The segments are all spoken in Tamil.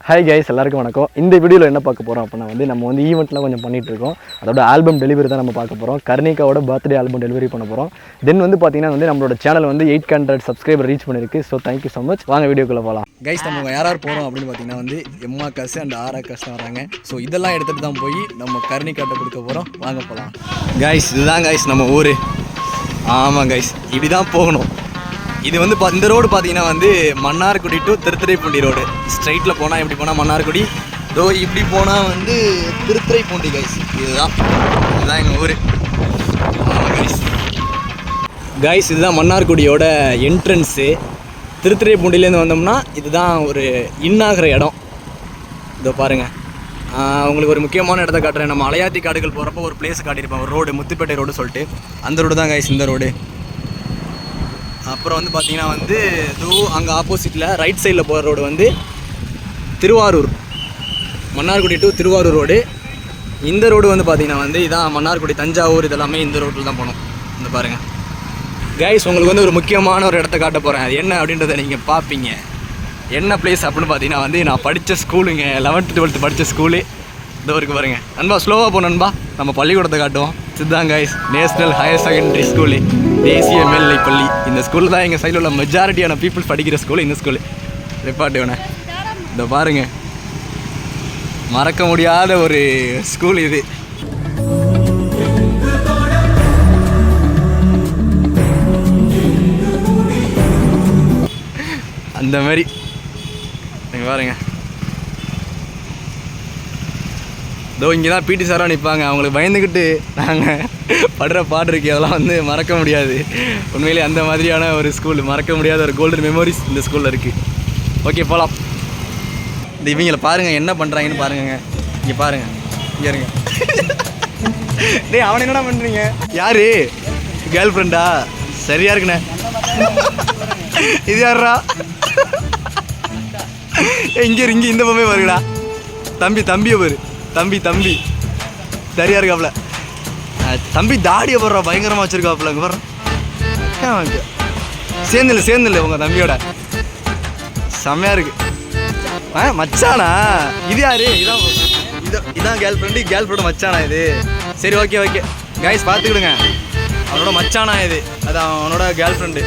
ஹாய் கைஸ், எல்லாருக்கும் வணக்கம். இந்த வீடியோவில் என்ன பார்க்க போகிறோம் அப்படின்னா நம்ம ஈவெண்ட்லாம் கொஞ்சம் பண்ணிகிட்டு இருக்கோம். அதோட ஆல்பம் டெலிவரி தான் நம்ம பார்க்க போகிறோம். கர்ணிகாவோட பர்த்டே ஆல்பம் டெலிவரி பண்ண போகிறோம். தென் பார்த்தீங்கன்னா நம்மளோட சேனல் 800 சப்ஸ்கிரைபர் ரீச் பண்ணியிருக்கு. So thank you so much. வாங்க வீடியோக்குள்ளே போகலாம். கைஸ், நம்ம யார் போகிறோம் அப்படின்னு பார்த்தீங்கன்னா எம்மா காசு அண்ட் ஆரா காசு தான் வராங்க. ஸோ இதெல்லாம் எடுத்துகிட்டு தான் போய் நம்ம கர்ணிகாட்ட கொடுக்க போகிறோம். வாங்க போகலாம். கைஸ், இதுதான் கைஸ் நம்ம ஊர். ஆமாம் கைஸ், இப்படி தான் போகணும். இது இந்த ரோடு பார்த்தீங்கன்னா மன்னார்குடி டு திருத்துறைப்பூண்டி ரோடு. ஸ்ட்ரைட்டில் போனால் இப்படி போனால் மன்னார்குடி, இப்படி போனால் திருத்துறைப்பூண்டி கைஸ். இதுதான் எங்கள் ஊர். கைஸ், இதுதான் மன்னார்குடியோட என்ட்ரன்ஸு. திருத்துறைப்பூண்டிலேருந்து வந்தோம்னா இதுதான் ஒரு இன்னாகிற இடம். இதோ பாருங்கள், உங்களுக்கு ஒரு முக்கியமான இடத்த காட்டுறேன். நம்ம அலையாத்தி காடுகள் போகிறப்போ ஒரு பிளேஸ் காட்டியிருப்பேன், ஒரு ரோடு, முத்துப்பேட்டை ரோடு சொல்லிட்டு. அந்த ரோடு தான் கைஸ் இந்த ரோடு. அப்புறம் பார்த்தீங்கன்னா அங்கே ஆப்போசிட்டில் ரைட் சைடில் போகிற road Thiruvarur, Mannargudi to Thiruvarur road. இந்த ரோடு பார்த்தீங்கன்னா இதான் மன்னார்குடி, தஞ்சாவூர், இதெல்லாமே இந்த ரோட்டில் தான் போகணும். இந்த பாருங்கள் கைஸ், உங்களுக்கு ஒரு முக்கியமான ஒரு இடத்த காட்ட போகிறேன். அது என்ன அப்படின்றத நீங்கள் பார்ப்பீங்க. என்ன பிளேஸ் அப்படின்னு பார்த்தீங்கன்னா நான் படித்த ஸ்கூலுங்க, 11th 12th படித்த ஸ்கூலு. இதோ இருக்குது பாருங்கள். நண்பா ஸ்லோவாக போனன்பா, நம்ம பள்ளிக்கூடத்தை காட்டுவோம். சித்தாங் guys, national higher secondary school, தேசிய மேல்நிலை பள்ளி. இந்த ஸ்கூலில் தான் எங்கள் சைடில் உள்ள மெஜாரிட்டியான பீப்புள்ஸ் படிக்கிற ஸ்கூலு இந்த ஸ்கூலு. ரெப்பாட்டு வேணே, இந்த பாருங்கள், மறக்க முடியாத ஒரு ஸ்கூல் இது. அந்த மாதிரி நீங்கள் பாருங்கள். இதோ இங்கே தான் பிடி சாராக நிற்பாங்க. அவங்களுக்கு பயந்துக்கிட்டு நாங்கள் படுற பாடு இருக்கு, அதெல்லாம் மறக்க முடியாது. உண்மையிலே அந்த மாதிரியான ஒரு ஸ்கூல், மறக்க முடியாத ஒரு கோல்டன் மெமரிஸ் இந்த ஸ்கூலில் இருக்குது. ஓகே, போகலாம். இந்த இவங்களை பாருங்கள் என்ன பண்ணுறாங்கன்னு பாருங்க. இங்கே பாருங்கள், இங்கே இருங்க. டேய், அவனை என்னடா பண்ணுறீங்க? யார் கேர்ள் ஃப்ரெண்டா? சரியா இருக்குண்ணே. இது யாரா? இங்கே இங்கே இந்த பொம்மையை பாருங்கடா. தம்பியை பாரு, தம்பி சரியா இருக்காப்புல. தம்பி தாடியை போடுறா, பயங்கரமாக வச்சுருக்காப்புல. இங்கே போடுறேன், சேர்ந்துல உங்கள் தம்பியோட செம்மையாக இருக்கு. மச்சானா? இது யாரு? இதான் கேர்ள் ஃப்ரெண்டோட மச்சானா இது? சரி, ஓகே கைஸ், பார்த்துக்கிடுங்க. அவனோட மச்சானா இது, அது அவனோட கேர்ள் ஃப்ரெண்டு.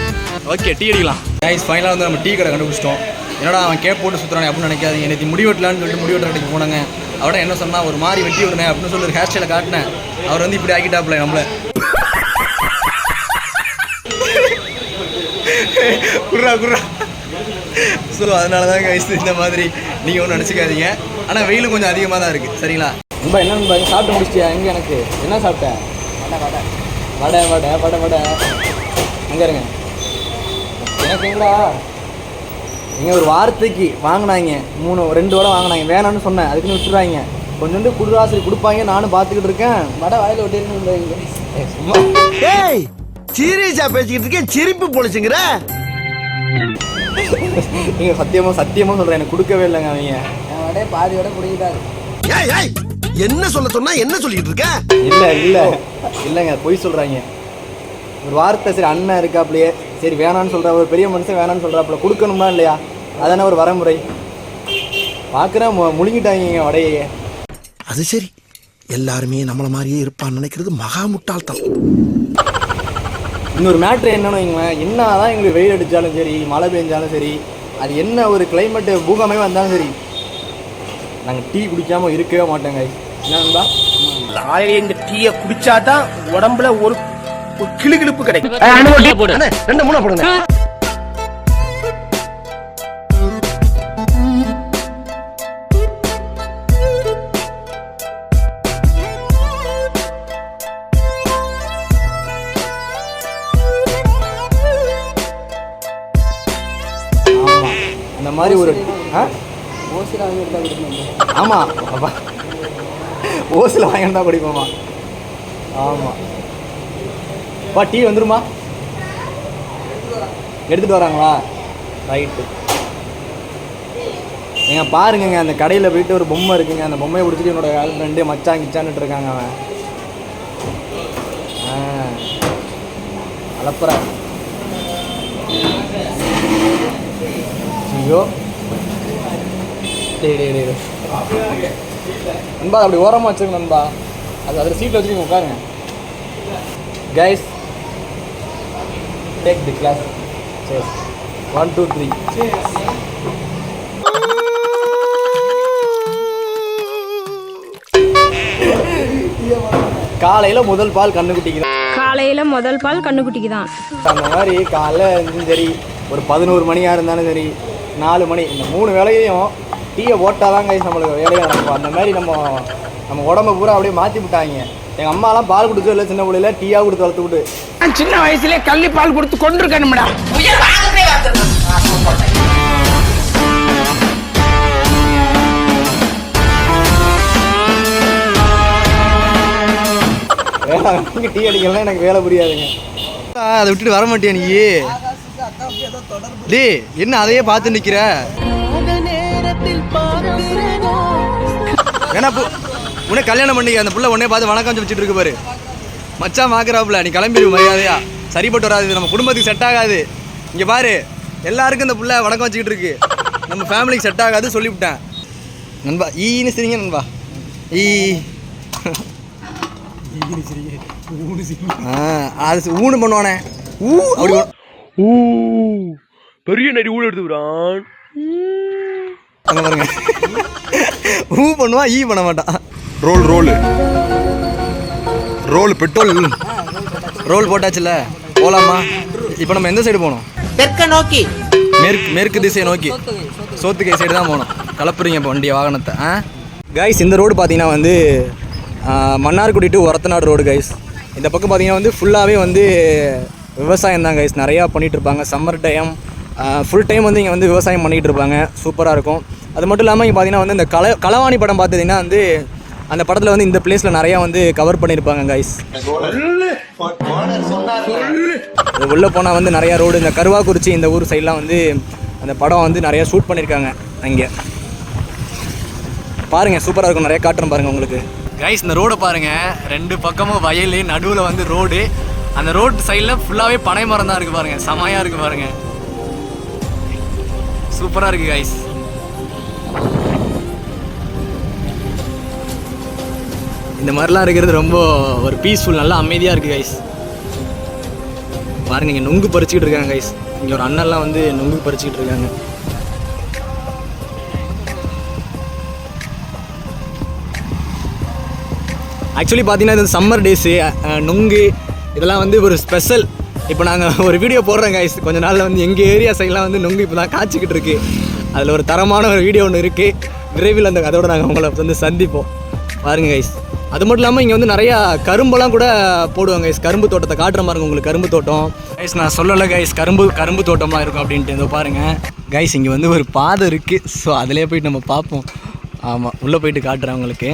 ஓகே, டீ அடிக்கலாம். கைஸ், ஃபைனலாக நம்ம டீ கடை கண்டுபிடிச்சிட்டோம். என்னடா அவன் கேப் போட்டு சுற்றுறானே அப்படின்னு நினைக்காதீங்க. எனக்கு முடி வெட்டலான்னு சொல்லிட்டு முடி வெட்டுற கடைக்கு போனாங்க. அவட என்ன சொன்னால், ஒரு மாதிரி வெட்டி விடுனேன் அப்படின்னு சொல்லி ஒரு ஹேர் ஸ்டைலை காட்டினேன். அவர் இப்படி ஆக்கிட்டாப்புல நம்மளை. குர்ரா. ஸோ அதனால தான் கைஸ் இந்த மாதிரி நீங்கள் ஒன்றும் நினச்சிக்காதீங்க. ஆனால் வெயிலும் கொஞ்சம் அதிகமாக தான் இருக்குது. சரிங்களா? ரொம்ப என்னன்னு பாருங்க, சாப்பிட்டு முடிச்சிட்டியா? எங்கே எனக்கு என்ன சாப்பிட்டேன்? வடை அங்கே இருங்க. எனக்கு எங்கடா நீங்கள் ஒரு வாரத்துக்கு வாங்கினாங்க 2 வடை வாங்கினாங்க. வேணான்னு சொன்னேன், அதுக்குன்னு விட்டுருவாங்க. கொஞ்சோண்டு குடுராசரி கொடுப்பாங்க. நானும் பார்த்துக்கிட்டு இருக்கேன். வடை வாயில் ஒட்டின்னு சும்மா சீரியஸா பேசிக்கிட்டு இருக்கேன், சிரிப்பு பொழிச்சுங்கிற. நீங்கள் சத்தியமாக சொல்கிறேன், எனக்கு கொடுக்கவே இல்லைங்க. அவங்க என் வடையை பாதி வடை குடிக்கிறாரு. என்ன சொல்ல சொன்னா என்ன சொல்லிட்டு இருக்க? இல்லைங்க, பொய் சொல்கிறாங்க. ஒரு வார்த்தை, சரி அண்ணன் இருக்காப்லையே, சரி வேணான்னு சொல்கிற ஒரு பெரிய மனுஷன் வேணான்னு சொல்கிறாப்புல, கொடுக்கணுமா இல்லையா? அதானே ஒரு வரமுறை. பார்க்குறேன், முழுங்கிட்டாங்க வடையே. அது சரி, எல்லாருமே நம்மளை மாதிரியே இருப்பான்னு நினைக்கிறது மகா முட்டாள்தான். இன்னொரு மேட்ரு என்னன்னு வைங்களேன், என்ன தான் எங்களுக்கு வெயில் அடித்தாலும் சரி, மழை பெஞ்சாலும் சரி, அது என்ன ஒரு கிளைமேட்டு பூகமே வந்தாலும் சரி, நாங்கள் டீ குடிக்காமல் இருக்கவே மாட்டோங்க. என்னன்பா, இந்த டீயை குடிச்சாதான் உடம்புல ஒரு கிளுகிழுப்பு கிடைக்கும். 2 3 போடுங்க. அந்த மாதிரி ஒரு ஆமாம், ஓசில் வாங்கிட்டு குடிப்போமா? ஆமாம் பா, டீ வந்துருமா? எடுத்துகிட்டு வராங்களா? ரைட்டு. நீங்கள் பாருங்கங்க, அந்த கடையில் போயிட்டு ஒரு பொம்மை இருக்குங்க. அந்த பொம்மையை பிடிச்சிட்டு என்னோட கேர்ள் ஃப்ரெண்டு மச்சான்னுட்டு இருக்காங்க. அவன் அலப்புற. ஐயோ, நண்பா அப்படி ஓரமாக வச்சுருங்க நண்பா. அது அதில் சீட்டில் வச்சுருங்க உட்காருங்க. Guys take the class. சரி 1 2 3. காலையில் முதல் பால் கண்ணுக்குட்டிக்கு தான். காலையில் முதல் பால் கண்ணுக்குட்டிக்கு தான். அந்த மாதிரி காலைல இருந்தும் சரி, ஒரு 11 மணியாக இருந்தாலும் சரி, 4 மணி, இந்த 3 வேலையையும் டீயை போட்டால் தான் கைஸ் நம்மளுக்கு வேலையை நடக்கும். அந்த மாதிரி நம்ம உடம்பை பூரா அப்படியே மாற்றி விட்டாங்க. எங்கள் அம்மாலாம் பால் கொடுத்தது இல்லை, சின்ன பிள்ளையில டீயாக கொடுத்து வளர்த்து விட்டு. சின்ன வயசுலேயே கள்ளி பால் கொடுத்து கொண்டிருக்கணும்டா. டீ அடிக்கலாம் எனக்கு வேலை புரியாதுங்க. அதை விட்டுட்டு வர மாட்டியா நீ? டே என்ன அதையே பார்த்து நிற்கிற? வேணா உன்னை கல்யாணம் பண்ணிக்க. அந்த புள்ள உடனே பார்த்து வணக்கம் வச்சுட்டு இருக்கு பாரு. மச்சான் பார்க்குறாப்புல, நீ கிளம்பிடு மரியாதையா. சரிப்பட்டு வராது, நம்ம குடும்பத்துக்கு செட் ஆகாது. இங்கே பாரு, எல்லாருக்கும் இந்த புள்ள வணக்கம் வச்சுக்கிட்டு இருக்கு, நம்ம ஃபேமிலிக்கு செட் ஆகாது சொல்லிவிட்டேன் நண்பா. ஈன்னு சரிங்க நண்பா. அது ஊனு பண்ணுவானே, அப்படி பெரிய நரி ஊழ எடுத்துக்கிறான் பாருங்க. பண்ணுவான், பண்ண மாட்டான். ரோல் பெட்ரோல் ரோல் போட்டாச்சுல்ல, போலாமா? இப்போ நம்ம எந்த சைடு போகணும்? தெற்க நோக்கி, மேற்கு திசையை நோக்கி, சோத்துக்கை சைடு தான் போகணும். கலப்புறீங்க இப்போ வண்டியை, வாகனத்தை. கைஸ் இந்த ரோடு பார்த்தீங்கன்னா வந்து Mannargudi to Orathanadu road guys. இந்த பக்கம் பார்த்தீங்கன்னா வந்து ஃபுல்லாகவே வந்து விவசாயம் தான் கைஸ். நிறையா பண்ணிகிட்ருப்பாங்க. சம்மர் டைம் ஃபுல் டைம் வந்து இங்கே வந்து விவசாயம் பண்ணிகிட்டு இருப்பாங்க. சூப்பராக இருக்கும். அது மட்டும் இல்லாமல் இங்கே பார்த்தீங்கன்னா வந்து இந்த களவாணி படம் பார்த்தீங்கன்னா வந்து அந்த படத்தில் வந்து இந்த பிளேஸில் நிறையா வந்து கவர் பண்ணியிருப்பாங்க கைஸ். உள்ளே போனால் வந்து நிறையா ரோடு, இந்த கருவாக்குறிச்சி இந்த ஊர் சைட்லாம் வந்து அந்த படம் வந்து நிறையா ஷூட் பண்ணியிருக்காங்க அங்கே. பாருங்கள், சூப்பராக இருக்கும். நிறையா காட்டுறேன் பாருங்கள் உங்களுக்கு கைஸ். இந்த ரோடை பாருங்கள், 2 பக்கமும் வயல், நடுவில் வந்து ரோடு. அந்த ரோடு சைடில் ஃபுல்லாகவே பனை மரம் தான் இருக்குது பாருங்கள். செமையாக இருக்குது பாருங்கள், சூப்பராக இருக்குது கைஸ். இந்த மாதிரிலாம் இருக்கிறது ரொம்ப ஒரு பீஸ்ஃபுல், நல்லா அமைதியாக இருக்குது கைஸ். பாருங்கள், இங்கே நுங்கு பறிச்சுக்கிட்டு இருக்காங்க கைஸ். இங்கே ஒரு அண்ணன்லாம் வந்து நுங்கு பறிச்சுக்கிட்டு இருக்காங்க. ஆக்சுவலி பார்த்தீங்கன்னா இது சம்மர் டேஸு, நுங்கு இதெல்லாம் வந்து ஒரு ஸ்பெஷல். இப்போ நாங்கள் ஒரு வீடியோ போடுறோம் கைஸ். கொஞ்ச நாளில் வந்து எங்கள் ஏரியா சைட்லாம் வந்து நுங்கு இப்போ தான் காய்ச்சிக்கிட்டு இருக்குது. அதில் ஒரு தரமான ஒரு வீடியோ ஒன்று இருக்குது. விரைவில் அந்த அதோட நாங்கள் உங்களை வந்து சந்திப்போம். பாருங்கள் கைஸ். அது மட்டும் இல்லாமல் இங்கே வந்து நிறையா கரும்பெல்லாம் கூட போடுவாங்க கைஸ். கரும்பு தோட்டத்தை காட்டுற மாதிரி உங்களுக்கு கரும்பு தோட்டம் கைஸ். நான் சொல்லலை கைஸ், கரும்பு தோட்டம்லாம் இருக்கும் அப்படின்ட்டு. இதோ பாருங்கள் கைஸ், இங்கே வந்து ஒரு பாதை இருக்குது. ஸோ அதிலே போய்ட்டு நம்ம பார்ப்போம். ஆமாம், உள்ளே போயிட்டு காட்டுறேன் உங்களுக்கு.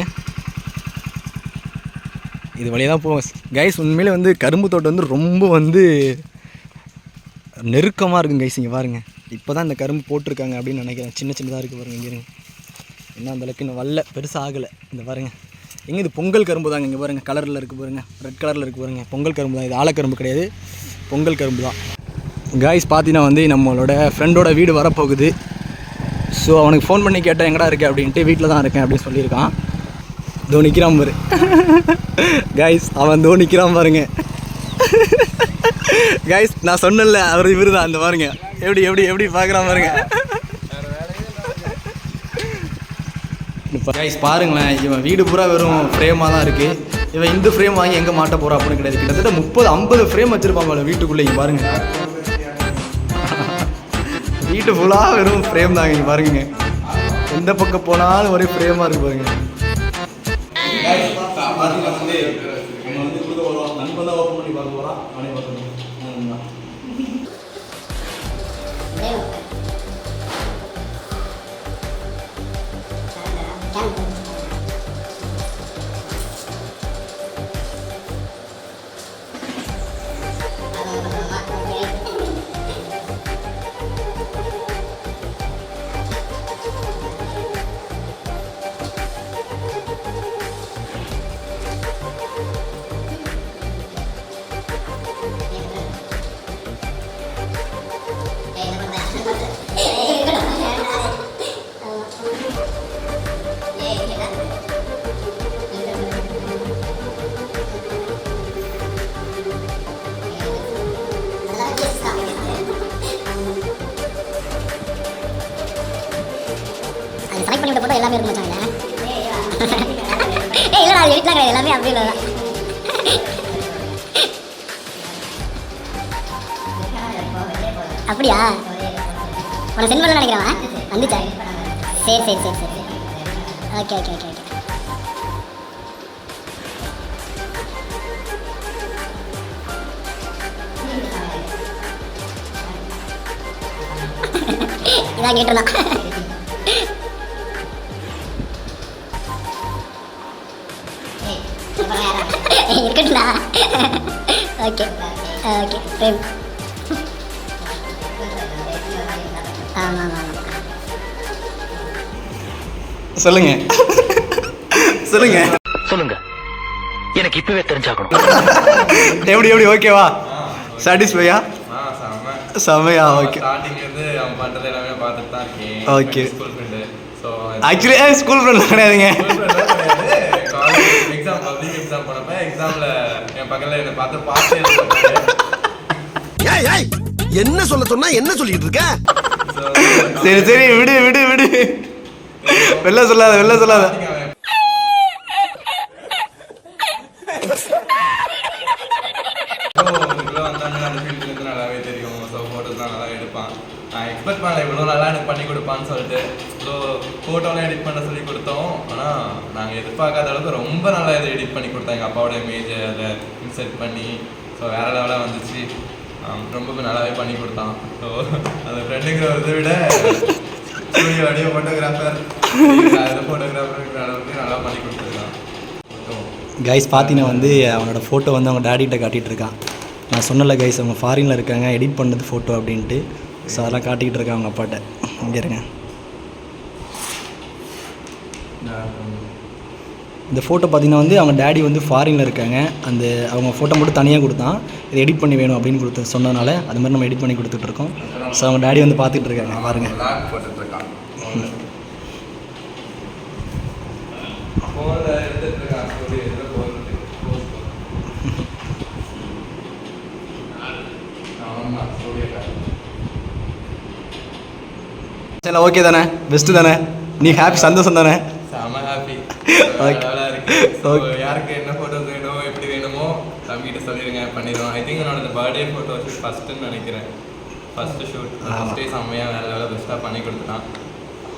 இது வழியாக தான் போவோம் கைஸ். உண்மையிலே வந்து கரும்பு தோட்டம் வந்து ரொம்ப வந்து நெருக்கமாக இருக்கும் கைஸ். இங்கே பாருங்கள், இப்போ தான் இந்த கரும்பு போட்டிருக்காங்க அப்படின்னு நினைக்கிறேன். சின்னதாக இருக்குது பாருங்கள். இங்கே இருங்க, என்ன அந்தளவுக்கு இன்னும் வரல, பெருசாக ஆகலை. இந்த பாருங்கள், எங்கே இது பொங்கல் கரும்பு தாங்க. இங்கே பாருங்கள், கலரில் இருக்குது பாருங்கள், ரெட் கலரில் இருக்குது பாருங்கள். பொங்கல் கரும்பு தான் இது, ஆலக்கரும்பு கிடையாது, பொங்கல் கரும்பு தான் கைஸ். பார்த்தீங்கன்னா வந்து நம்மளோட ஃப்ரெண்டோட வீடு வரப்போகுது. ஸோ அவனுக்கு ஃபோன் பண்ணி கேட்டேன் எங்கடா இருக்கேன் அப்படின்ட்டு. வீட்டில் தான் இருக்கேன் அப்படின்னு சொல்லியிருக்கான். தோ நிற்கிறான் பாரு கைஸ், அவன் தோ நிற்கிறான் பாருங்க கைஸ். நான் சொன்னல அவர் இவரு தான். அந்த பாருங்க, எப்படி எப்படி எப்படி பார்க்குறான் பாருங்க கைஸ். பாருங்களேன், இவன் வீடு பூரா வெறும் ஃப்ரேமாக தான் இருக்குது. இவன் இந்த ஃப்ரேம் வாங்கி எங்கே மாட்ட போகிறான் அப்படின்னு கிடையாது. கிட்டத்தட்ட 30-50 ஃப்ரேம் வச்சுருப்பாங்க வீட்டுக்குள்ளே. இங்கே பாருங்க, வீட்டு ஃபுல்லாக வெறும் ஃப்ரேம் தாங்க. இங்கே பாருங்க, எந்த பக்கம் போனாலும் ஒரே ஃப்ரேமாக இருக்குது பாருங்க. வந்து நம்ம வந்து கொடுக்க வரோம், நண்பன் தான் ஓப்பன் பண்ணி பார்க்க போகிறான். அவனே பார்க்கணும். அது செலக்ட் பண்ணி விட்ட போட்டோ எல்லாமே இருக்கு மச்சான் இல்ல இல்லடா எடிட்லாம் கிடையாது எல்லாமே அப்படியே தான் அப்படியா உன சென்ட் பண்ண நினைக்கிறவன் வந்துச்சா சரி சரி சரி சரி ஓகே ஓகே ஓகே ஓகே இதான் கேட்டுருந்தான் இருக்கட்டும்டா ஓகே ஓகே பிரேம் ஆமாம் ஆமாம் சொல்லுங்க சொல்லுங்க சொல்லுங்க எனக்கு இப்பவே தெரிஞ்சாகணும். எப்படி எப்படி ஓகேவா சாட்டிஸ்ஃபையா செமையா ஓகே ஸ்டார்டிங் வந்து அவன் பண்றது எல்லாமே பார்த்துட்டு தான் இருக்கேன். Okay school friend. So actually school friend கிடையாதுங்க. காலேஜ் எக்ஸாம் பப்ளிக் எக்ஸாம் போனப்ப எக்ஸாம்ல என் பக்கத்துல என்னை பார்த்து என்ன சொல்ல சொன்னா என்ன சொல்லிட்டு இருக்க? சரி சரி விடு விடு விடு வெளில சொல்லாத வெளில சொல்லாத. நல்லாவே தெரியும். ஸோ ஃபோட்டோஸ் தான் நல்லா எடுப்பான். நான் எக்ஸ்பெக்ட் பண்ணல இவ்வளோ நல்லா எனக்கு பண்ணி கொடுப்பான்னு சொல்லிட்டு. ஸோ ஃபோட்டோலாம் எடிட் பண்ண சொல்லி கொடுத்தோம். ஆனால் நாங்கள் எதிர்பார்க்காத அளவுக்கு ரொம்ப நல்லா இதை எடிட் பண்ணி கொடுத்தோம். எங்கள் அப்பாவோட இமேஜை அதில் இன்செர்ட் பண்ணி ஸோ வேறு லெவலாக வந்துச்சு. ரொம்ப நல்லாவே பண்ணி கொடுத்தான். ஸோ அந்த ஃப்ரெண்டுங்கிற இதை விட ஸ்டூடியோ ஆடியோ ஃபோட்டோகிராஃபர் ஃபோட்டோகிராஃபருங்கிற அளவுக்கு நல்லா பண்ணி கொடுத்துருக்கான். கைஸ் பார்த்தீங்கன்னா வந்து அவனோட ஃபோட்டோ வந்து அவங்க டேடிகிட்ட காட்டிகிட்டு இருக்கான். நான் சொன்னல கைஸ் அவங்க ஃபாரினில் இருக்காங்க எடிட் பண்ணது ஃபோட்டோ அப்படின்ட்டு. ஸோ அதெல்லாம் காட்டிக்கிட்டு இருக்காங்க அவங்க அப்பாட்ட. இங்கே இருங்க. இந்த ஃபோட்டோ பார்த்தீங்கன்னா வந்து அவங்க டேடி வந்து ஃபாரினில் இருக்காங்க. அந்த அவங்க ஃபோட்டோ மட்டும் தனியாக கொடுத்தான். இதை எடிட் பண்ணி வேணும் அப்படின்னு கொடுத்து சொன்னதுனால அது மாதிரி நம்ம எடிட் பண்ணி கொடுத்துட்ருக்கோம். ஸோ அவங்க டேடி வந்து பார்த்துட்டு இருக்காங்க பாருங்கள். போட்டுட்ருக்கான் ஃபோனில் எடுத்துட்ருக்கான். ஸ்டோரி எதில் போகிறது ஆமாம் ஸ்டோரியை சரி ஓகே தானே பெஸ்ட்டு தானே நீ ஹாப்பி சந்தோஷம் தானே? செம ஹாப்பி. யாருக்கு என்ன ஃபோட்டோஸ் வேணும் எப்படி வேணுமோ தம்பிகிட்ட சொல்லிடுங்க பண்ணிடுவோம். ஐ திங்க் என்னோட பர்த்டே ஃபோட்டோ ஷூட் ஃபஸ்ட்டுன்னு நினைக்கிறேன். ஃபஸ்ட்டு ஷூட் ஃபஸ்ட்டே செம்மையாக வேறு வேலை பெஸ்ட்டாக பண்ணி கொடுத்துட்டான்.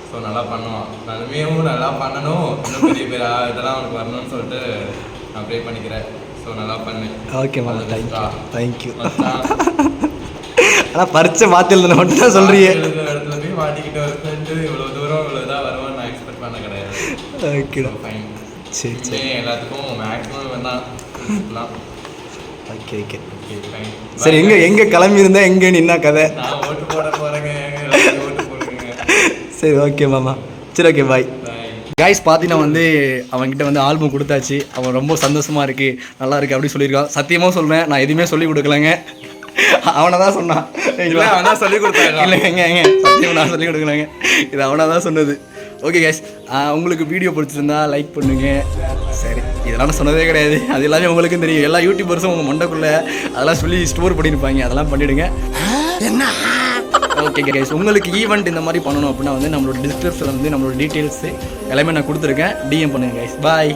ஸோ நல்லா பண்ணுவான். நன்மையும் நல்லா பண்ணணும். இன்னும் பெரிய பேரா இதெல்லாம் அவனுக்கு வரணும்னு சொல்லிட்டு நான் ப்ரே பண்ணிக்கிறேன். ஸோ நல்லா பண்ணு. Okay ma'am thank you. ஆனால் பரிச்சை மாற்றில் மட்டும் தான் சொல்கிறீங்க. இடத்துல போய் மாட்டிக்கிட்டு ஒரு ஃப்ரெண்டு இவ்வளோ தூரம் இவ்வளோ இதாக வருவான்னு நான் எக்ஸ்பெக்ட் பண்ண கிடையாது. ஓகேடா ஃபைன். சரி சரி எல்லாத்துக்கும் மேக்ஸிமம் தான். Okay okay okay fine. சரி எங்கே கிளம்பி இருந்தா எங்கே நின்னா கதை? நான் ஓட்டு போட போகிறேங்க. ஓட்டு போடுங்க. சரி ஓகே மாமா. சரி ஓகே பாய். கைஸ் பார்த்தீங்கன்னா வந்து அவன்கிட்ட வந்து ஆல்பம் கொடுத்தாச்சு. அவன் ரொம்ப சந்தோஷமாக இருக்குது நல்லா இருக்குது அப்படி சொல்லியிருக்கான். சத்தியமாக சொல்கிறேன் நான் எதுவுமே சொல்லிக் கொடுக்கலங்க. அவனை தான் சொன்னான். இல்லை அவன் தான் சொல்லிக் கொடுத்தாங்க. இல்லை எங்க சத்தியமாக நான் சொல்லிக் கொடுக்கலங்க. இது அவனை தான் சொன்னது. ஓகே கைஸ் உங்களுக்கு வீடியோ பிடிச்சிருந்தா லைக் பண்ணுங்க. சரி இதெல்லாம் நான் சொன்னதே கிடையாது. அது எல்லாமே உங்களுக்கும் தெரியும். எல்லா யூடியூபர்ஸும் உங்கள் மண்டைக்குள்ளே அதெல்லாம் சொல்லி ஸ்டோர் பண்ணியிருப்பாங்க. அதெல்லாம் பண்ணிவிடுங்க. ஓகே கைஸ் உங்களுக்கு ஈவெண்ட் இந்த மாதிரி பண்ணணும் அப்படின்னா வந்து நம்மளோட டிஸ்கிரிப்ஷனில் வந்து நம்மளோட டீட்டெயில்ஸு எல்லாமே நான் கொடுத்துருக்கேன். டிஎம் பண்ணுங்கள் கைஸ். பாய்.